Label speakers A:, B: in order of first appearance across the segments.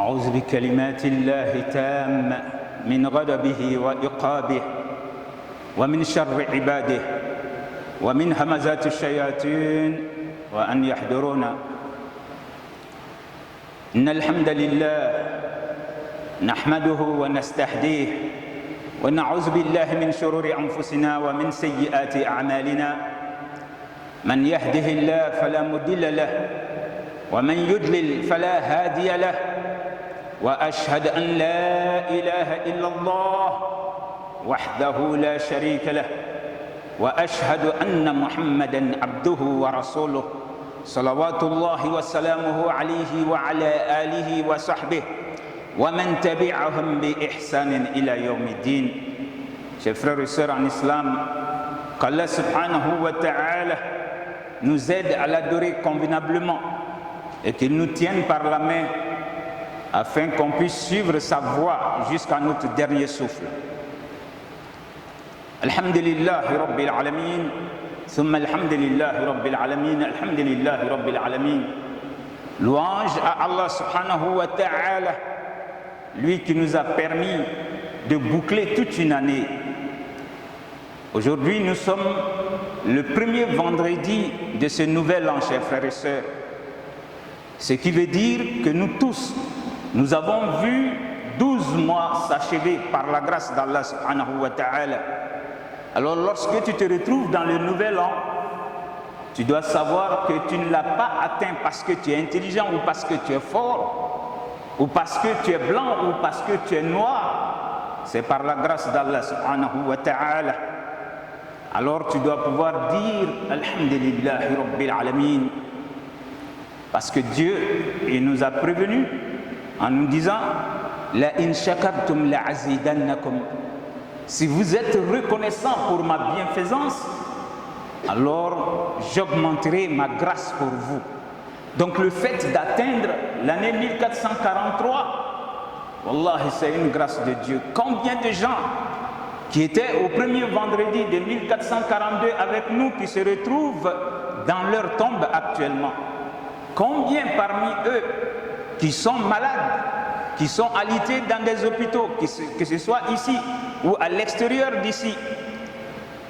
A: أعوذ بكلمات الله التامة من غضبه وعقابه ومن شر عباده ومن همزات الشياطين وأن يحضرون. إن الحمد لله نحمده ونستهديه ونعوذ بالله من شرور أنفسنا ومن سيئات أعمالنا. من يهده الله فلا مضل له ومن يضلل فلا هادي له، وأشهد أن لا إله إلا الله وحده لا شريك له، وأشهد أن محمدًا عبده ورسوله صلوات الله وسلامه عليه وعلى آله وصحبه ومن تبعهم بإحسان إلى يوم الدين. Chers frères et sœurs en islam, qu'Allah subhanahu wa ta'ala nous aide à l'adorer convenablement et qu'il nous tienne par la main afin qu'on puisse suivre sa voie jusqu'à notre dernier souffle. Alhamdulillahi Rabbil Alamin, thumma alhamdulillahi Rabbil Alamin, alhamdulillahi Rabbil Alamin. Louange à Allah subhanahu wa ta'ala, lui qui nous a permis de boucler toute une année. Aujourd'hui, nous sommes le premier vendredi de ce nouvel an, chers frères et sœurs. Ce qui veut dire que nous tous, nous avons vu 12 mois s'achever par la grâce d'Allah subhanahu wa ta'ala. Alors lorsque tu te retrouves dans le nouvel an, tu dois savoir que tu ne l'as pas atteint parce que tu es intelligent ou parce que tu es fort, ou parce que tu es blanc ou parce que tu es noir. C'est par la grâce d'Allah subhanahu wa ta'ala. Alors tu dois pouvoir dire Alhamdulillahi Rabbil Alamin, parce que Dieu, il nous a prévenus en nous disant La in shakartum la azidannakum. Si vous êtes reconnaissant pour ma bienfaisance, alors j'augmenterai ma grâce pour vous. Donc le fait d'atteindre l'année 1443, Wallahi, c'est une grâce de Dieu. Combien de gens qui étaient au premier vendredi de 1442 avec nous qui se retrouvent dans leur tombe actuellement? Combien parmi eux qui sont malades, qui sont alités dans des hôpitaux, que ce soit ici ou à l'extérieur d'ici,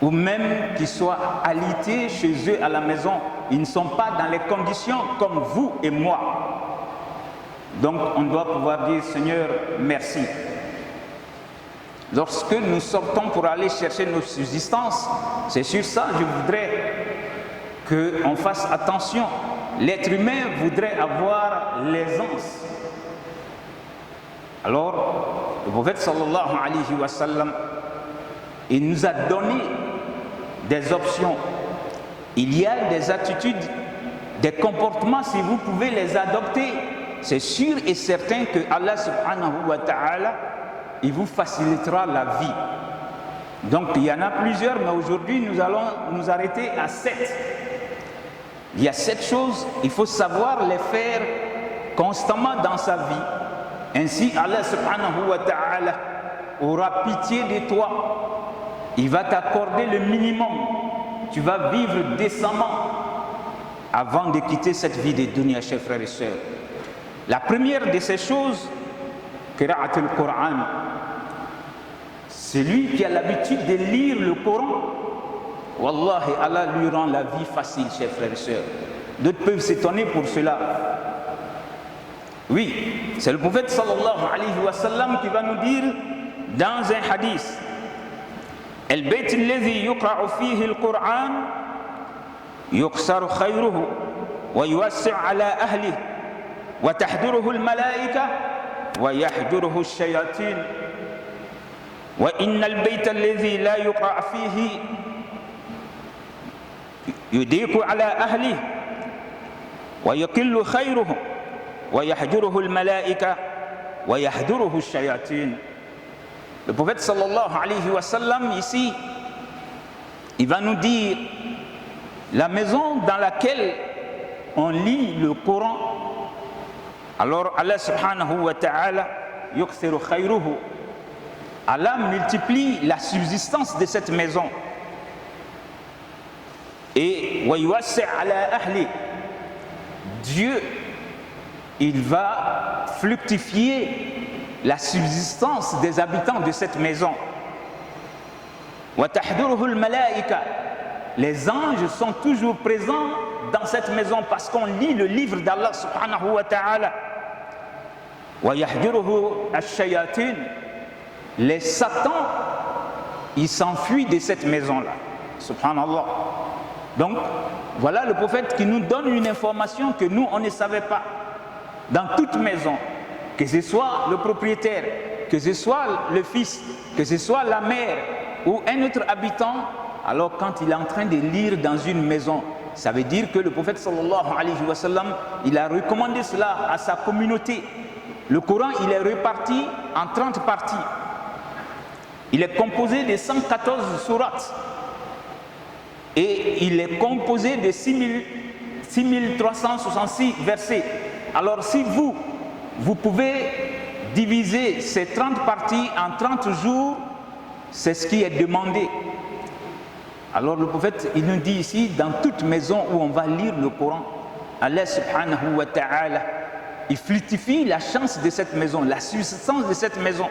A: ou même qui soient alités chez eux à la maison, ils ne sont pas dans les conditions comme vous et moi. Donc on doit pouvoir dire Seigneur, merci. Lorsque nous sortons pour aller chercher nos subsistances, c'est sur ça que je voudrais qu'on fasse attention. L'être humain voudrait avoir l'aisance. Alors, le prophète sallallahu alayhi wa sallam, il nous a donné des options. Il y a des attitudes, des comportements, si vous pouvez les adopter, c'est sûr et certain que Allah subhanahu wa ta'ala, il vous facilitera la vie. Donc il y en a plusieurs, mais aujourd'hui nous allons nous arrêter à 7. Il y a 7 choses, il faut savoir les faire constamment dans sa vie. Ainsi Allah subhanahu wa ta'ala aura pitié de toi. Il va t'accorder le minimum. Tu vas vivre décemment avant de quitter cette vie de dunya, chers frères et sœurs. La première de ces choses, qira'atul Qur'an. Celui qui a l'habitude de lire le Coran, Wallahi, Allah lui rend la vie facile, chers frères et sœurs. D'autres peuvent s'étonner pour cela. Oui, c'est le prophète sallallahu alayhi wa sallam qui va nous dire dans un hadith البيت الذي يقرأ فيه القرآن يكسر خيره ويوسع على أهله وتحضره الملائكة ويحضره الشياطين وإن البيت الذي لا يقرأ فيه يضيق على أهله ويقل خيره ويحضره الملائكة ويحضره الشياطين. Le prophète sallallahu alayhi wa sallam ici, il va nous dire la maison dans laquelle on lit le Coran. Alors Allah subhanahu wa ta'ala yukthiru khayruhu. Allah multiplie la subsistance de cette maison. Et wa yuwassi' ala ahli. Dieu il va fructifier la subsistance des habitants de cette maison. Les anges sont toujours présents dans cette maison parce qu'on lit le livre d'Allah subhanahu wa ta'ala. Les satans, ils s'enfuient de cette maison-là. Subhanallah. Donc, voilà le prophète qui nous donne une information que nous, on ne savait pas. Dans toute maison, que ce soit le propriétaire, que ce soit le fils, que ce soit la mère ou un autre habitant, alors quand il est en train de lire dans une maison, ça veut dire que le prophète sallallahu alayhi wa sallam, il a recommandé cela à sa communauté. Le Coran, il est réparti en 30 parties. Il est composé de 114 sourates. Et il est composé de 6366 versets. Alors si vous pouvez diviser ces 30 parties en 30 jours, c'est ce qui est demandé. Alors le prophète, il nous dit ici, dans toute maison où on va lire le Coran, Allah subhanahu wa ta'ala, il fructifie la chance de cette maison, la subsistance de cette maison.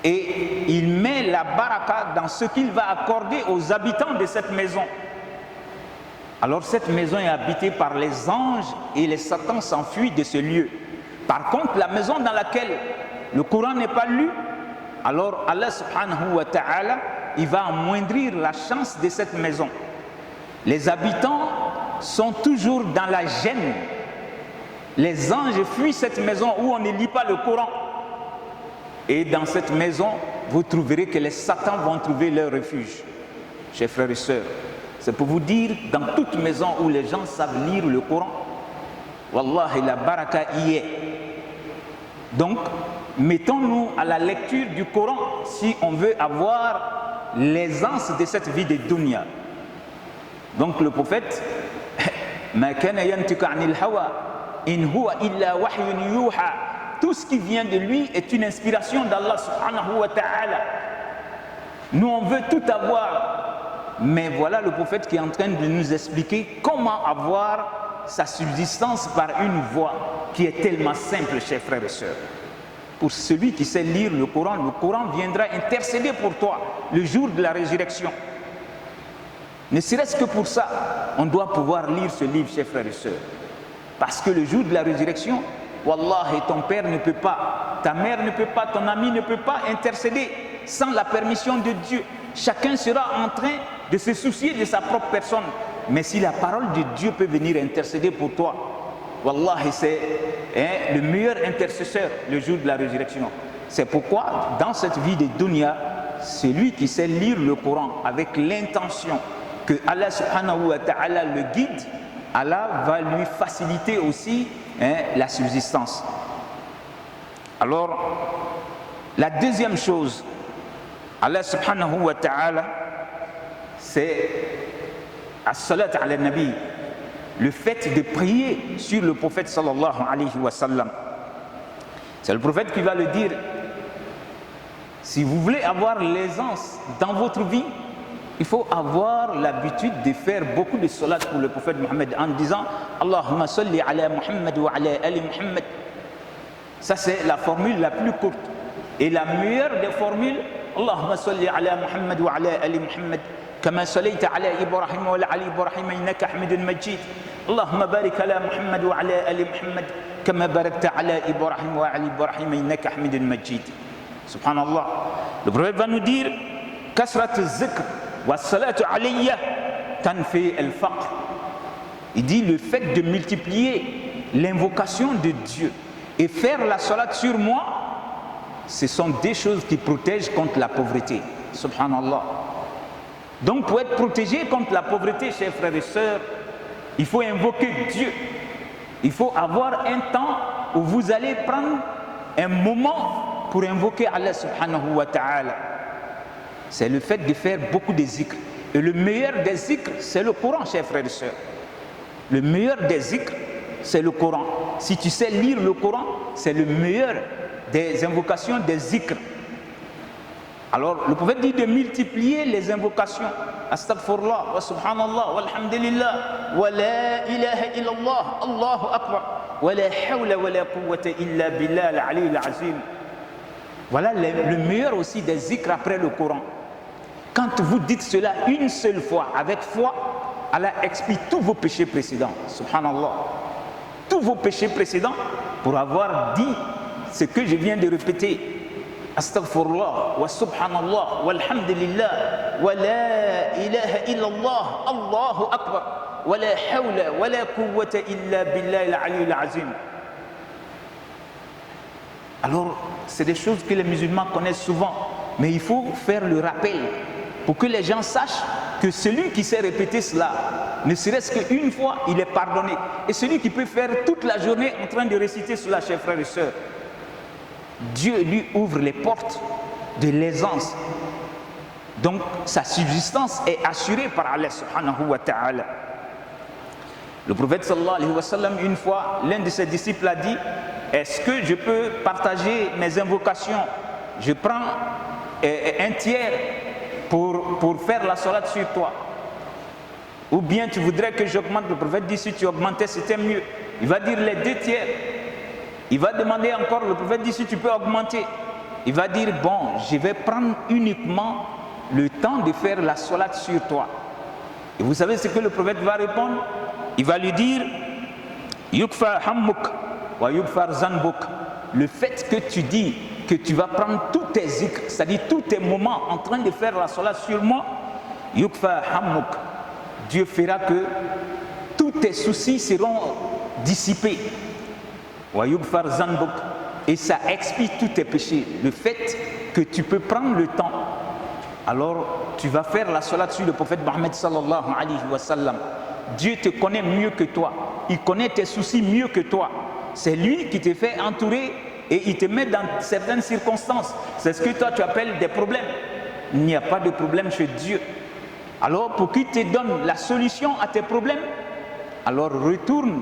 A: Et il met la baraka dans ce qu'il va accorder aux habitants de cette maison. Alors cette maison est habitée par les anges et les satans s'enfuient de ce lieu. Par contre, la maison dans laquelle le Coran n'est pas lu, alors Allah subhanahu wa ta'ala, il va amoindrir la chance de cette maison. Les habitants sont toujours dans la gêne. Les anges fuient cette maison où on ne lit pas le Coran. Et dans cette maison, vous trouverez que les satans vont trouver leur refuge. Chers frères et sœurs, c'est pour vous dire, dans toute maison où les gens savent lire le Coran, wallahi, la baraka y est. Donc, mettons-nous à la lecture du Coran si on veut avoir l'aisance de cette vie de dunya. Donc le prophète, ma kana yantiqu anil hawa in huwa illa wahyun yuha. Tout ce qui vient de lui est une inspiration d'Allah subhanahu wa ta'ala. Nous on veut tout avoir, mais voilà le prophète qui est en train de nous expliquer comment avoir sa subsistance par une voie qui est tellement simple, chers frères et sœurs. Pour celui qui sait lire le Coran viendra intercéder pour toi le jour de la résurrection. Ne serait-ce que pour ça, on doit pouvoir lire ce livre, chers frères et sœurs. Parce que le jour de la résurrection, wallahi, ton père ne peut pas, ta mère ne peut pas, ton ami ne peut pas intercéder sans la permission de Dieu. Chacun sera en train de se soucier de sa propre personne. Mais si la parole de Dieu peut venir intercéder pour toi, wallahi, c'est le meilleur intercesseur le jour de la résurrection. C'est pourquoi, dans cette vie de dunya, celui qui sait lire le Coran avec l'intention que Allah subhanahu wa ta'ala le guide, Allah va lui faciliter aussi la subsistance. Alors, la deuxième chose, Allah subhanahu wa ta'ala, c'est as-salat ala nabi, le fait de prier sur le prophète sallallahu alayhi wa sallam. C'est le prophète qui va le dire. Si vous voulez avoir l'aisance dans votre vie, il faut avoir l'habitude de faire beaucoup de salat pour le prophète Mohammed en disant Allahumma salli ala Muhammad wa ala ali Muhammad. Ça c'est la formule la plus courte. Et la meilleure des formules, Allahumma salli ala Muhammad wa ala ali Muhammad. كما صليت على إبراهيم وعلى آل إبراهيم إنك حميد مجيد اللهم بارك على محمد وعلى آل محمد كما باركت على إبراهيم وعلى إبراهيم إنك حميد مجيد. Subhanallah. Le prophète va nous dire كثرة الذكر والصلاة علي تنفي الفقر. Il dit le fait de multiplier l'invocation de Dieu et faire la salat sur moi, ce sont des choses qui protègent contre la pauvreté. Subhanallah. Donc pour être protégé contre la pauvreté, chers frères et sœurs, il faut invoquer Dieu. Il faut avoir un temps où vous allez prendre un moment pour invoquer Allah subhanahu wa ta'ala. C'est le fait de faire beaucoup de zikr. Et le meilleur des zikr, c'est le Coran, chers frères et sœurs. Le meilleur des zikr, c'est le Coran. Si tu sais lire le Coran, c'est le meilleur des invocations des zikr. Alors, le prophète dit de multiplier les invocations. Astaghfirullah, wa subhanallah, wa alhamdulillah, wa la ilaha illallah, Allahu akbar. wa la hawla wa la quwwata illa billah al-ali al-azim. Voilà le meilleur aussi des zikrs après le Coran. Quand vous dites cela une seule fois, avec foi, Allah expie tous vos péchés précédents. Subhanallah. Tous vos péchés précédents pour avoir dit ce que je viens de répéter. Astaghfirullah wa subhanallah walhamdulillah wa la ilaha illallah Allahu akbar wa la hawla wa la quwwata illa billah al-ali al-azim. Alors, c'est des choses que les musulmans connaissent souvent, mais il faut faire le rappel pour que les gens sachent que celui qui sait répéter cela, ne serait-ce qu'une fois, il est pardonné. Et celui qui peut faire toute la journée en train de réciter cela, chers frères et sœurs, Dieu lui ouvre les portes de l'aisance. Donc, sa subsistance est assurée par Allah subhanahu wa ta'ala. Le prophète sallallahu alayhi wa sallam, une fois, l'un de ses disciples a dit: est-ce que je peux partager mes invocations? Je prends un tiers pour faire la salade sur toi. Ou bien tu voudrais que j'augmente? Le prophète dit: si tu augmentais, c'était mieux. Il va dire les 2 tiers. Il va demander encore, le prophète dit: si tu peux augmenter. Il va dire: bon, je vais prendre uniquement le temps de faire la salade sur toi. Et vous savez ce que le prophète va répondre? Il va lui dire: yukfa hammuk wa yukfar zanbuk. Le fait que tu dis que tu vas prendre tous tes zikrs, c'est-à-dire tous tes moments en train de faire la salade sur moi, yukfa hammuk, Dieu fera que tous tes soucis seront dissipés. Wa yukfar zanbuk, et ça expie tous tes péchés. Le fait que tu peux prendre le temps, alors tu vas faire la salade sur le prophète Mohammed sallallahu alayhi wa sallam. Dieu te connaît mieux que toi, il connaît tes soucis mieux que toi. C'est lui qui te fait entourer et il te met dans certaines circonstances. C'est ce que toi tu appelles des problèmes. Il n'y a pas de problème chez Dieu. Alors pour qu'il te donne la solution à tes problèmes, alors retourne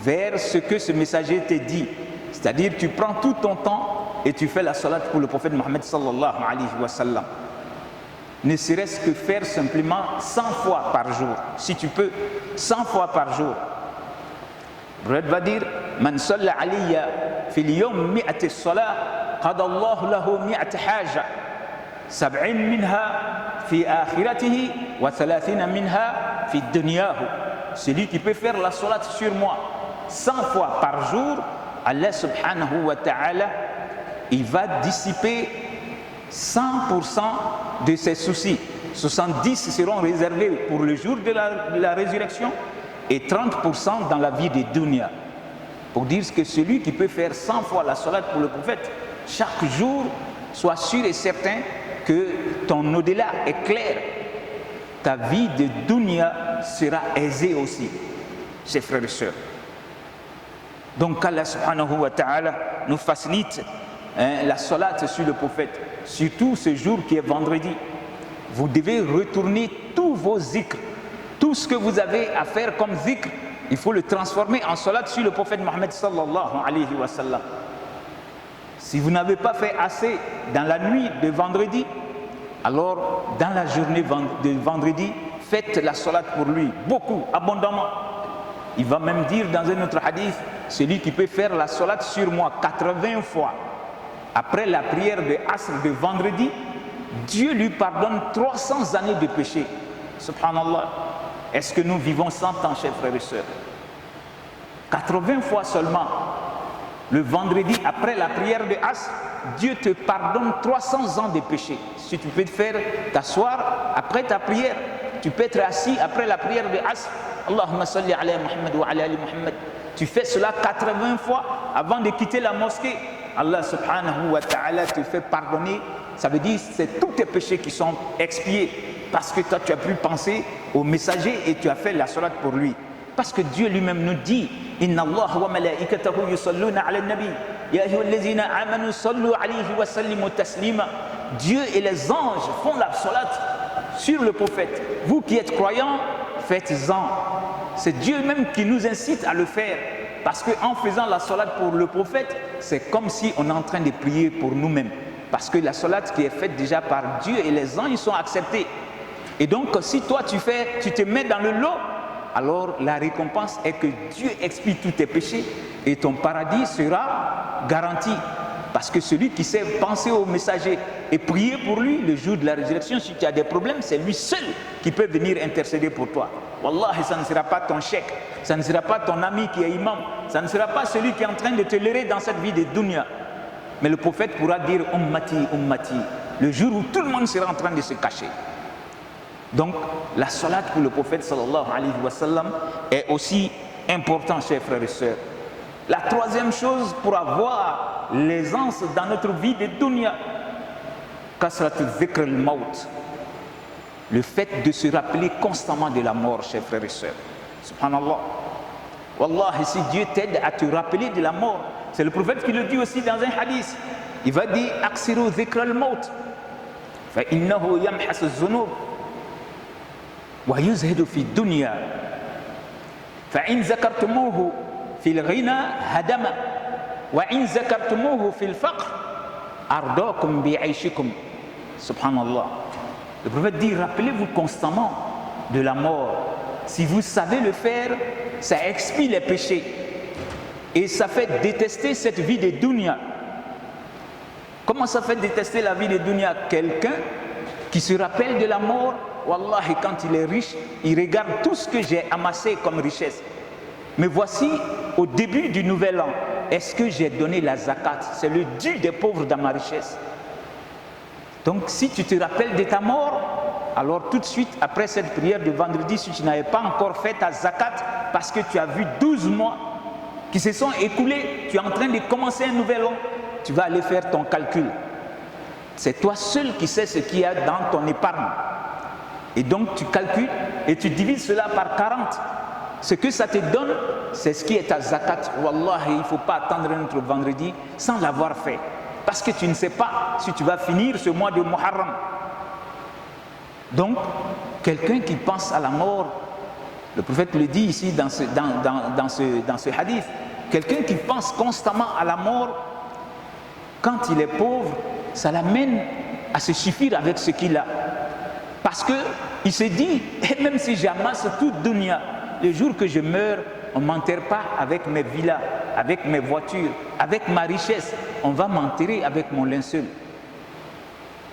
A: vers ce que ce messager te dit. C'est-à-dire tu prends tout ton temps et tu fais la salade pour le prophète Mohammed sallallahu alayhi wa sallam. Ne serait-ce que faire simplement 100 fois par jour, si tu peux, 100 fois par jour. Le prophète va dire: man salla alayya fil yawm mi'ati salat qada Allah lahu mi'ati haja 70 minha fi akhiratihi wa 30 minha fi dunyahu. Celui qui peut faire la salat sur moi 100 fois par jour, Allah subhanahu wa ta'ala, il va dissiper 100% de ses soucis. 70 seront réservés pour le jour de la résurrection et 30% dans la vie de dunya. Pour dire que celui qui peut faire 100 fois la salade pour le prophète chaque jour, sois sûr et certain que ton au-delà est clair. Ta vie de dunya sera aisée aussi, chers frères et sœurs. Donc Allah subhanahu wa ta'ala nous facilite la salade sur le prophète, surtout ce jour qui est vendredi. Vous devez retourner tous vos zikrs, tout ce que vous avez à faire comme zikr, il faut le transformer en salade sur le prophète Mohammed sallallahu alayhi wa sallam. Si vous n'avez pas fait assez dans la nuit de vendredi, alors dans la journée de vendredi, faites la salade pour lui, beaucoup, abondamment. Il va même dire dans un autre hadith: celui qui peut faire la salade sur moi 80 fois après la prière de Asr de vendredi, Dieu lui pardonne 300 années de péché. Subhanallah. Est-ce que nous vivons 100 ans, chers frères et sœurs? 80 fois seulement le vendredi après la prière de Asr, Dieu te pardonne 300 ans de péché. Si tu peux te faire t'asseoir après ta prière, tu peux être assis après la prière de Asr, Allahumma salli ala Muhammad wa ala ali Muhammad. Tu fais cela 80 fois avant de quitter la mosquée. Allah subhanahu wa ta'ala te fait pardonner. Ça veut dire que c'est tous tes péchés qui sont expiés parce que toi tu as pu penser au messager et tu as fait la salade pour lui. Parce que Dieu lui-même nous dit: Inna Allah wa malaikatahu yusalluna ala nabi ya ayyuhallazina amanu sallu alayhi wa sallimu taslima. Dieu et les anges font la salade sur le prophète. Vous qui êtes croyants, faites-en. C'est Dieu même qui nous incite à le faire. Parce qu'en faisant la salade pour le prophète, c'est comme si on est en train de prier pour nous-mêmes. Parce que la salade qui est faite déjà par Dieu et les anges, ils sont acceptés. Et donc, si toi tu te mets dans le lot alors la récompense est que Dieu expie tous tes péchés et ton paradis sera garanti. Parce que celui qui sait penser au messager et prier pour lui le jour de la résurrection, si tu as des problèmes, c'est lui seul qui peut venir intercéder pour toi. Wallahi, ça ne sera pas ton cheikh, ça ne sera pas ton ami qui est imam, ça ne sera pas celui qui est en train de te leurrer dans cette vie de dunya. Mais le prophète pourra dire ummati, ummati, le jour où tout le monde sera en train de se cacher. Donc, la salat pour le prophète sallallahu alayhi wa sallam est aussi important, chers frères et sœurs. La troisième chose pour avoir l'aisance dans notre vie de dunya, kasratu dhikr al-maut, le fait de se rappeler constamment de la mort, chers frères et sœurs. Subhanallah. Wallah, si Dieu t'aide à te rappeler de la mort, c'est le prophète qui le dit aussi dans un hadith. Il va dire aksiru dhikr al-maut fa innahu yamhas az-zunub wa yuzhidu fi dunya fa in zakartumuhu fil ghina hadama wa in zakartumuhu fil faqr ardakum bi'ayshikum. Subhanallah. Le prophète dit rappelez-vous constamment de la mort. Si vous savez le faire, ça expie les péchés et ça fait détester cette vie de dunya. Comment ça fait détester la vie de dunya? Quelqu'un qui se rappelle de la mort, wallahi, quand il est riche, il regarde tout ce que j'ai amassé comme richesse. Mais voici, au début du nouvel an, est-ce que j'ai donné la zakat? C'est le dû des pauvres dans ma richesse. Donc si tu te rappelles de ta mort, alors tout de suite, après cette prière de vendredi, si tu n'avais pas encore fait ta zakat, parce que tu as vu 12 mois qui se sont écoulés, tu es en train de commencer un nouvel an, tu vas aller faire ton calcul. C'est toi seul qui sais ce qu'il y a dans ton épargne. Et donc tu calcules et tu divises cela par 40. Ce que ça te donne, c'est ce qui est ta zakat. Wallah, il ne faut pas attendre notre vendredi sans l'avoir fait. Parce que tu ne sais pas si tu vas finir ce mois de Muharram. Donc, quelqu'un qui pense à la mort, le prophète le dit ici dans ce hadith, quelqu'un qui pense constamment à la mort, quand il est pauvre, ça l'amène à se suffire avec ce qu'il a. Parce qu'il se dit, même si j'amasse toute dunya, le jour que je meurs, on ne m'enterre pas avec mes villas, avec mes voitures, avec ma richesse, on va m'enterrer avec mon linceul.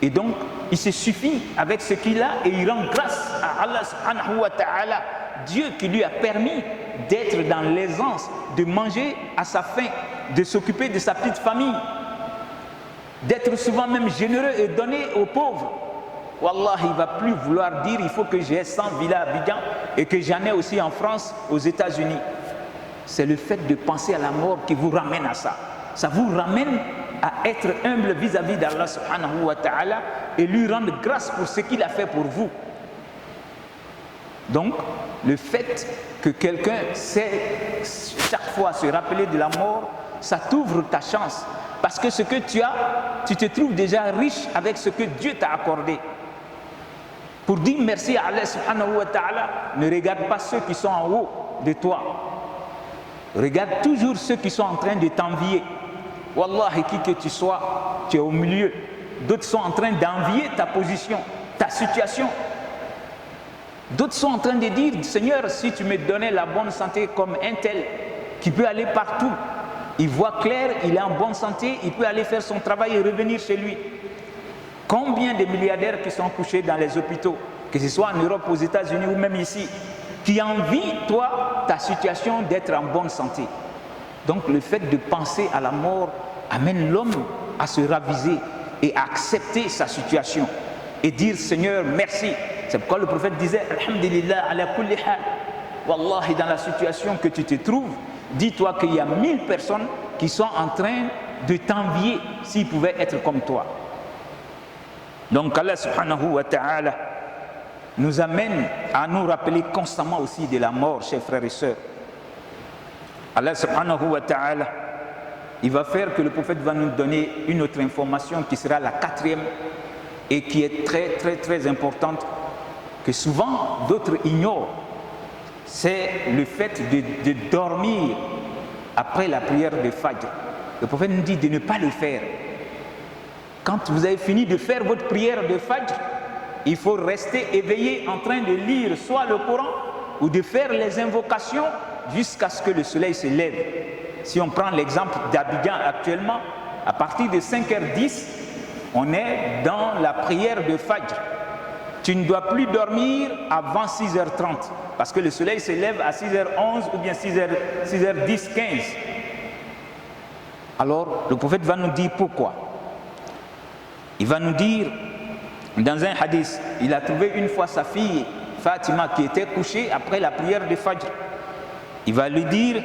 A: Et donc, il se suffit avec ce qu'il a et il rend grâce à Allah subhanahu wa ta'ala, Dieu qui lui a permis d'être dans l'aisance, de manger à sa faim, de s'occuper de sa petite famille, d'être souvent même généreux et donner aux pauvres. Wallah, il ne va plus vouloir dire il faut que j'ai 100 villas à Abidjan et que j'en ai aussi en France, aux États-Unis. C'est le fait de penser à la mort qui vous ramène à ça. Ça vous ramène à être humble vis-à-vis d'Allah subhanahu wa ta'ala et lui rendre grâce pour ce qu'il a fait pour vous. Donc, le fait que quelqu'un sait chaque fois se rappeler de la mort, ça t'ouvre ta chance. Parce que ce que tu as, tu te trouves déjà riche avec ce que Dieu t'a accordé. Pour dire merci à Allah subhanahu wa ta'ala, ne regarde pas ceux qui sont en haut de toi. Regarde toujours ceux qui sont en train de t'envier. Wallahi, qui que tu sois, tu es au milieu. D'autres sont en train d'envier ta position, ta situation. D'autres sont en train de dire, Seigneur, si tu me donnais la bonne santé comme un tel, qui peut aller partout, il voit clair, il est en bonne santé, il peut aller faire son travail et revenir chez lui. Combien de milliardaires qui sont couchés dans les hôpitaux, que ce soit en Europe, aux États-Unis ou même ici, qui envient, toi, ta situation d'être en bonne santé. Donc le fait de penser à la mort amène l'homme à se raviser et à accepter sa situation et dire Seigneur merci. C'est pourquoi le prophète disait Alhamdulillah ala kulli hal. Wallahi, dans la situation que tu te trouves, dis-toi qu'il y a 1000 personnes qui sont en train de t'envier s'ils pouvaient être comme toi. Donc Allah subhanahu wa ta'ala nous amène à nous rappeler constamment aussi de la mort, chers frères et sœurs. Allah subhanahu wa ta'ala, il va faire que le prophète va nous donner une autre information qui sera la 4e et qui est très très très importante, que souvent d'autres ignorent. C'est le fait de dormir après la prière de Fajr. Le prophète nous dit de ne pas le faire. Quand vous avez fini de faire votre prière de Fajr, il faut rester éveillé en train de lire soit le Coran ou de faire les invocations jusqu'à ce que le soleil se lève. Si on prend l'exemple d'Abidjan actuellement, à partir de 5h10, on est dans la prière de Fajr. Tu ne dois plus dormir avant 6h30 parce que le soleil se lève à 6h11 ou bien 6h10, 15. Alors le prophète va nous dire pourquoi. Il va nous dire dans un hadith, il a trouvé une fois sa fille Fatima qui était couchée après la prière de Fajr. Il va lui dire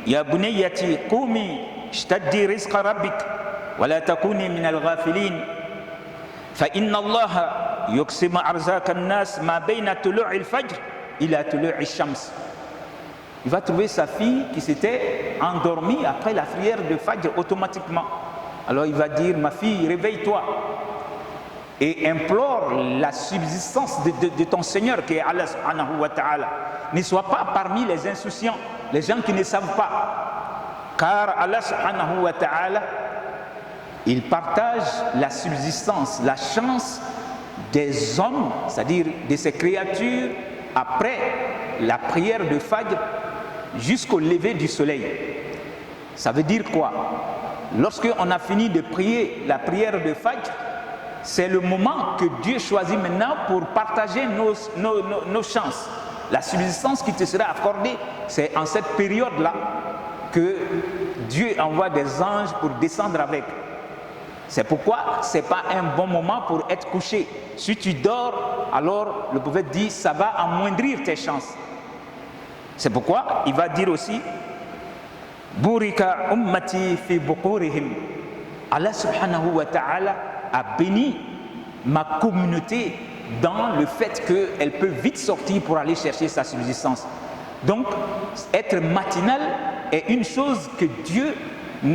A: Ya bunayyati qumi ishtaddi rizqa rabbik wa la takuni min al-ghafilin fa inna Allah yuqsimu arzaka an-nas ma bayna tulu'i al-fajr ila tulu'i ash-shams. Il va trouver sa fille qui s'était endormie après la prière de Fajr automatiquement. Alors il va dire ma fille, réveille-toi et implore la subsistance de ton Seigneur qui est Allah subhanahu wa ta'ala. Ne sois pas parmi les insouciants, les gens qui ne savent pas. Car Allah subhanahu wa ta'ala, il partage la subsistance, la chance des hommes, c'est-à-dire de ces créatures, après la prière de Fajr jusqu'au lever du soleil. Ça veut dire quoi? Lorsque on a fini de prier la prière de Fajr, c'est le moment que Dieu choisit maintenant pour partager nos chances. La subsistance qui te sera accordée, c'est en cette période-là que Dieu envoie des anges pour descendre avec. C'est pourquoi ce n'est pas un bon moment pour être couché. Si tu dors, alors le prophète dit, ça va amoindrir tes chances. C'est pourquoi il va dire aussi, Burika ummati fi bukurihim. Allah subhanahu wa ta'ala a béni ma communauté dans le fait qu'elle peut vite sortir pour aller chercher sa subsistance. Donc, être matinal est une chose que Dieu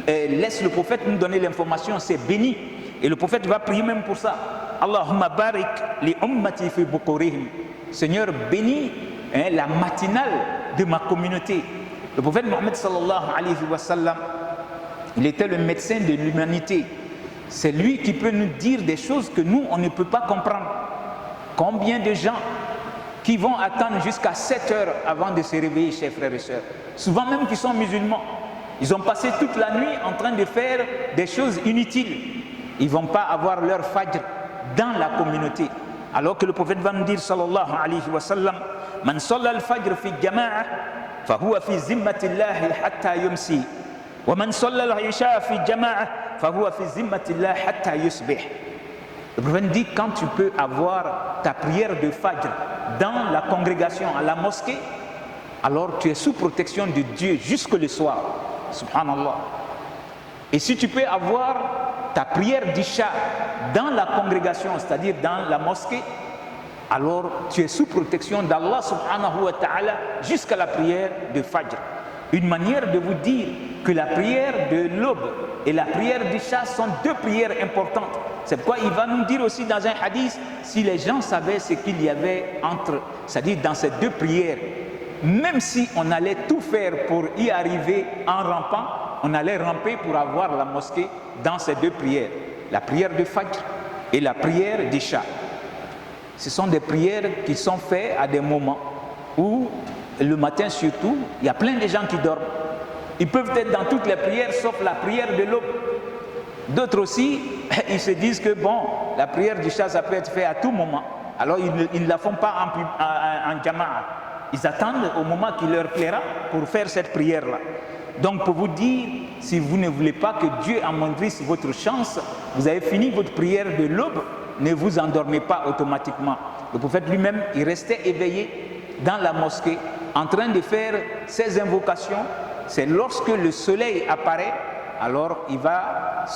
A: laisse le prophète nous donner l'information, c'est béni. Et le prophète va prier même pour ça. Allahumma barik li ummati fi bukurihim. Seigneur, bénis la matinale de ma communauté. Le prophète Mohammed sallallahu alayhi wa sallam, il était le médecin de l'humanité. C'est lui qui peut nous dire des choses que nous, on ne peut pas comprendre. Combien de gens qui vont attendre jusqu'à 7 heures avant de se réveiller, chers frères et sœurs, souvent même qui sont musulmans, ils ont passé toute la nuit en train de faire des choses inutiles. Ils ne vont pas avoir leur fajr dans la communauté. Alors que le prophète va nous dire, sallallahu alayhi wa sallam, Man salla al-fajr fi jama'a, fa huwa fi zimmatillahi hatta yumsi. Wa man salla al-isha fi jama'a, fa huwa fi zimmatillahi hatta yusbih. Le prophète dit, quand tu peux avoir ta prière de Fajr dans la congrégation, à la mosquée, alors tu es sous protection de Dieu jusque le soir. Subhanallah. Et si tu peux avoir ta prière d'Isha dans la congrégation, c'est-à-dire dans la mosquée, alors tu es sous protection d'Allah subhanahu wa ta'ala jusqu'à la prière de Fajr. Une manière de vous dire que la prière de l'aube et la prière d'Isha sont deux prières importantes. C'est pourquoi il va nous dire aussi dans un hadith, si les gens savaient ce qu'il y avait entre, c'est-à-dire dans ces deux prières, même si on allait tout faire pour y arriver en rampant, on allait ramper pour avoir la mosquée dans ces deux prières, la prière de Fajr et la prière d'Isha. Ce sont des prières qui sont faites à des moments où, le matin surtout, il y a plein de gens qui dorment. Ils peuvent être dans toutes les prières sauf la prière de l'aube. D'autres aussi, ils se disent que bon, la prière d'Isha, ça peut être fait à tout moment. Alors ils ne la font pas en jama'a. Ils attendent au moment qui leur plaira pour faire cette prière-là. Donc pour vous dire, si vous ne voulez pas que Dieu amoindrisse votre chance, vous avez fini votre prière de l'aube, ne vous endormez pas automatiquement. Le prophète lui-même, il restait éveillé dans la mosquée, en train de faire ses invocations. C'est lorsque le soleil apparaît, alors il va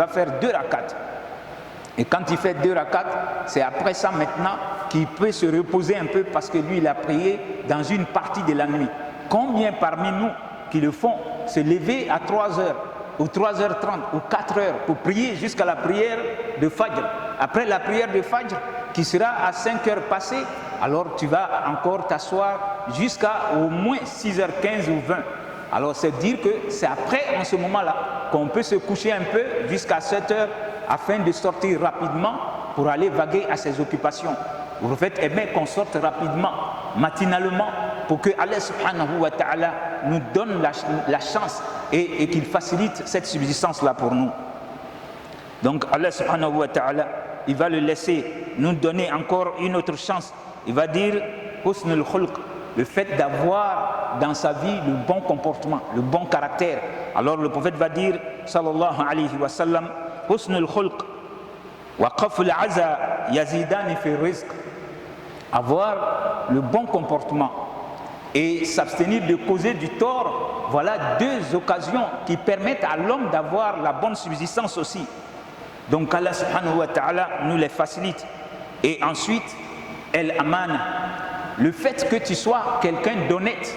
A: faire 2 rakats. Et quand il fait 2 rakats, c'est après ça maintenant qu'il peut se reposer un peu parce que lui il a prié dans une partie de la nuit. Combien parmi nous qui le font se lever à 3h ou 3h30 ou 4h pour prier jusqu'à la prière de Fajr. Après la prière de Fajr qui sera à 5h passées, alors tu vas encore t'asseoir jusqu'à au moins 6h15 ou 20. Alors c'est dire que c'est après en ce moment-là qu'on peut se coucher un peu jusqu'à 7h afin de sortir rapidement pour aller vaguer à ses occupations. Le prophète aimait qu'on sorte rapidement matinalement, pour que Allah subhanahu wa ta'ala nous donne la chance et qu'il facilite cette subsistance-là pour nous. Donc Allah subhanahu wa ta'ala, il va le laisser nous donner encore une autre chance. Il va dire husnul khulq, le fait d'avoir dans sa vie le bon comportement, le bon caractère. Alors le prophète va dire sallallahu alayhi wa sallam, husnul khulq wa qaful aza yazidani fi rizq. Avoir le bon comportement et s'abstenir de causer du tort, voilà deux occasions qui permettent à l'homme d'avoir la bonne subsistance aussi. Donc Allah subhanahu wa ta'ala nous les facilite. Et ensuite, el amana, le fait que tu sois quelqu'un d'honnête.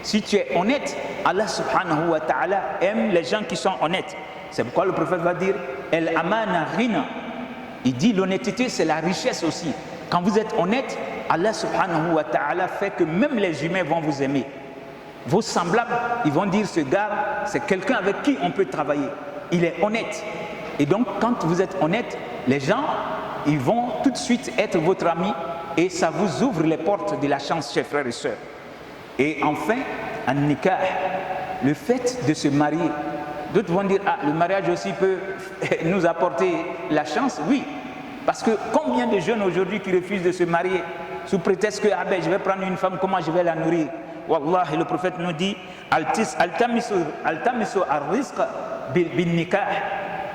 A: Si tu es honnête, Allah subhanahu wa ta'ala aime les gens qui sont honnêtes. C'est pourquoi le prophète va dire el amana rina. Il dit l'honnêteté c'est la richesse aussi. Quand vous êtes honnête, Allah subhanahu wa ta'ala fait que même les humains vont vous aimer. Vos semblables, ils vont dire ce gars, c'est quelqu'un avec qui on peut travailler. Il est honnête. Et donc quand vous êtes honnête, les gens, ils vont tout de suite être votre ami et ça vous ouvre les portes de la chance, chers frères et sœurs. Et enfin, an-nikah, le fait de se marier. D'autres vont dire, ah, le mariage aussi peut nous apporter la chance. Oui, parce que combien de jeunes aujourd'hui qui refusent de se marier sous prétexte que, ah ben, je vais prendre une femme, comment je vais la nourrir? Wallah, le prophète nous dit, altamisu ar-rizq bin nikah.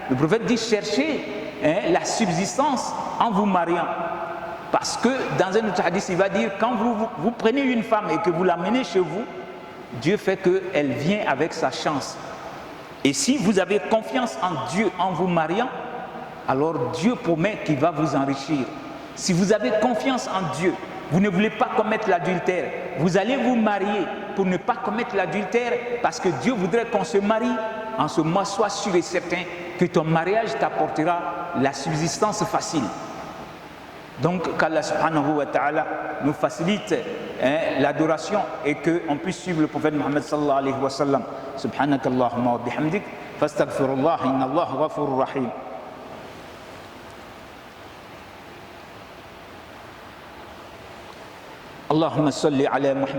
A: Le prophète dit, cherchez la subsistance en vous mariant. Parce que dans un autre hadith, il va dire, quand vous prenez une femme et que vous l'amenez chez vous, Dieu fait qu'elle vient avec sa chance. Et si vous avez confiance en Dieu en vous mariant, alors Dieu promet qu'il va vous enrichir. Si vous avez confiance en Dieu, vous ne voulez pas commettre l'adultère, vous allez vous marier pour ne pas commettre l'adultère parce que Dieu voudrait qu'on se marie. En ce mois, sois sûr et certain que ton mariage t'apportera la subsistance facile. Donc qu'Allah subhanahu wa ta'ala nous facilite l'adoration et qu'on puisse suivre le prophète Muhammad sallallahu alayhi wa sallam. Subhanakallahumma wa bihamdik, fastaghfirullah, inna Allah ghafurur rahim. Allahumma salli ala Muhammad.